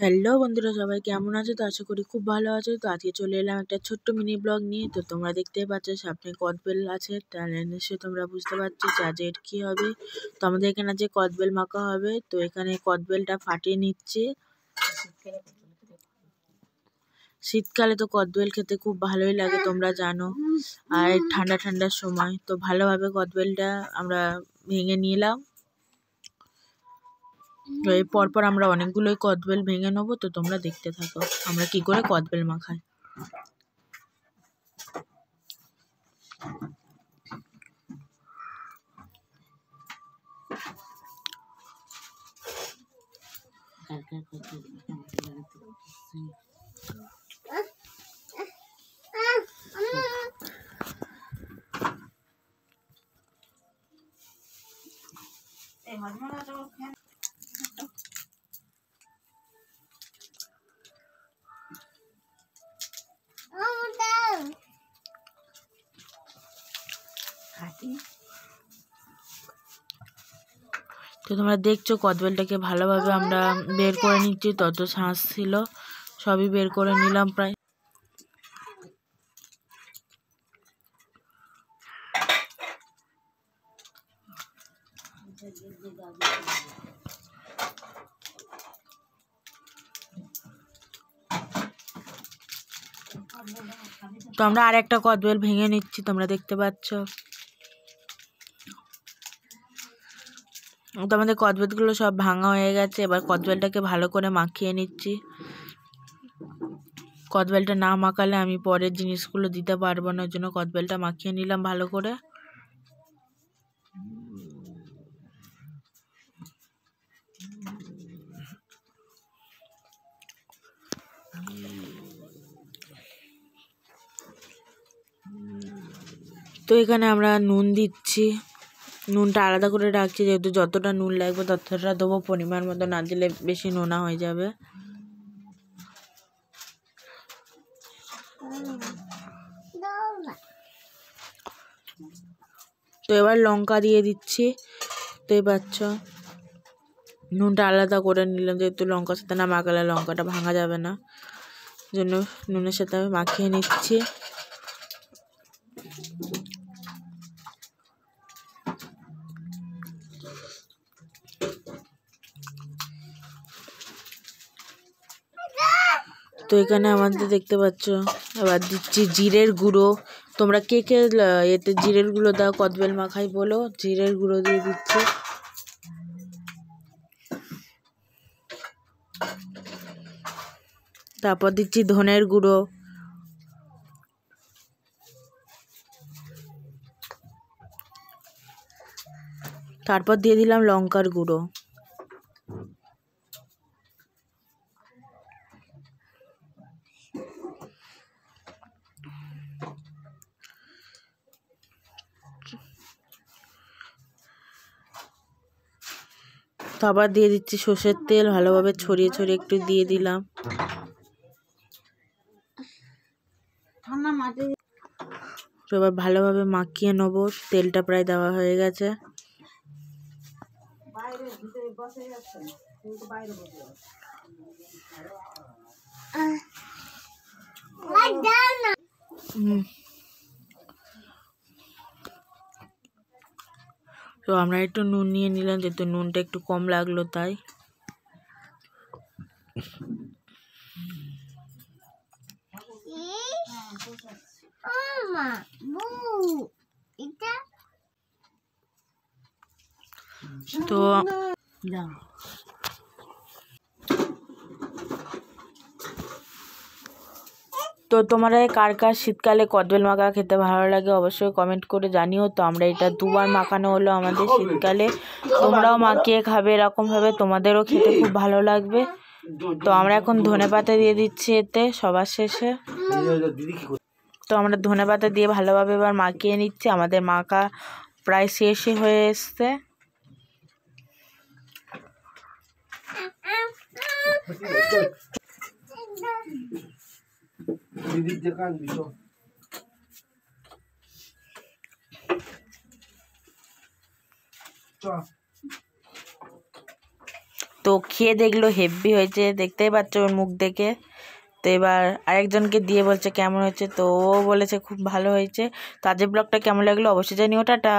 Hello বন্ধুরা, সবাই কেমন আছো? তো আশা করি খুব ভালো আছো। তো আজকে চলে এলাম একটা ছোট্ট মিনি ব্লগ নিয়ে। তো তোমরা দেখতেই পাচ্ছ সামনে কদবেল আছে, তাহলে নিশ্চয়ই তোমরা বুঝতে পারছো যে আজ এর কী হবে। তো আমাদের এখানে যে কদবেল মাখা হবে, তো এখানে কদবেলটা ফাটিয়ে নিচ্ছে। শীতকালে তো কদবেল খেতে খুব ভালোই লাগে, তোমরা জানো। আর ঠান্ডা ঠান্ডার সময় তো ভালোভাবে কদবেলটা আমরা ভেঙে নিলাম। তো এর পরপর আমরা অনেকগুলোই কদবেল ভেঙে নেবো। তো তোমরা দেখতে থাকো আমরা কি করে কদবেল মাখাই। তো তোমরা দেখছো কদবেলটাকে ভালোভাবে আমরা বের করে নিচ্ছি। তত শাঁস ছিল সবই বের করে নিলাম প্রায়। তো আমরা আর একটা কদবেল ভেঙে নিচ্ছি, তোমরা দেখতে পাচ্ছ। তো আমাদের কদবেলগুলো সব ভাঙা হয়ে গেছে। এবার কদবেলটাকে ভালো করে মাখিয়ে নিচ্ছি। কদবেলটা না মাখালে আমি পরের জিনিসগুলো দিতে পারবো না, ওই জন্য কদবেলটা মাখিয়ে নিলাম ভালো করে। তো এখানে আমরা নুন দিচ্ছি, নুনটা আলাদা করে রাখছি, যেহেতু যতটা নুন লাগবে ততটা দেবো। পরিমাণ মতো না দিলে বেশি নোনা হয়ে যাবে। তো এবার লঙ্কা দিয়ে দিচ্ছি, দেখতেই পাচ্ছ। নুনটা আলাদা করে নিলাম, যেহেতু লঙ্কার সাথে না মাখালে লঙ্কাটা ভাঙা যাবে না, জন্য নুনের সাথে আমি মাখিয়ে নিচ্ছি। তো এখানে আমাদের দেখতে পাচ্ছ আবার দিচ্ছি জিরের গুঁড়ো। তোমরা কে কে এতে জিরের গুঁড়ো দাও কদবেল মাখাই বলো, জিরের গুঁড়ো দিয়ে দিচ্ছি। তারপর দিচ্ছি ধনের গুঁড়ো, তারপর দিয়ে দিলাম লঙ্কার গুঁড়ো। তারপর দিয়ে দিচ্ছি সর্ষের তেল, ভালোভাবে ছড়িয়ে ছড়িয়ে একটু দিয়ে দিলাম। এবার ভালোভাবে মাখিয়ে নেবো। তেলটা প্রায় দেওয়া হয়ে গেছে। তো আমরা একটু নুন নিয়ে নিলাম, যেহেতু নুনটা একটু কম লাগলো তাই। তো তোমরা কার কার শীতকালে কদবেল মাখা খেতে ভালো লাগে অবশ্যই কমেন্ট করে জানিও। তো আমরা এটা দুবার মাখানো হলো আমাদের শীতকালে, তোমরাও মাখিয়ে খাবে এরকমভাবে, তোমাদেরও খেতে খুব ভালো লাগবে। তো আমরা এখন ধনেপাতা দিয়ে দিচ্ছি এতে সবার শেষে। তো আমরা ধনেপাতা দিয়ে ভালোভাবে এবার মাখিয়ে নিচ্ছি। আমাদের মাখা প্রায় শেষই হয়ে এসছে। তো তো খেয়ে দেখলো হেভি হয়েছে, দেখতেই পাচ্ছ ওর মুখ দেখে। তো এবার আরেকজনকে দিয়ে বলছে কেমন হয়েছে, তো ও বলেছে খুব ভালো হয়েছে। তো আজকের ব্লগটা কেমন লাগলো অবশ্যই জানিও। টাটা।